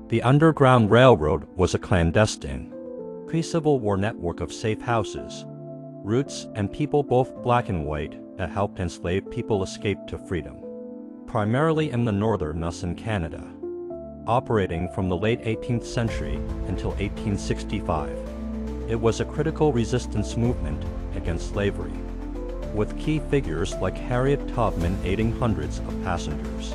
The Underground Railroad was a clandestine, pre-Civil War network of safe houses, routes, and people both black and white that helped enslaved people escape to freedom, primarily in the northern US and Canada, operating from the late 18th century until 1865. It was a critical resistance movement against slavery, with key figures like Harriet Tubman aiding hundreds of passengers.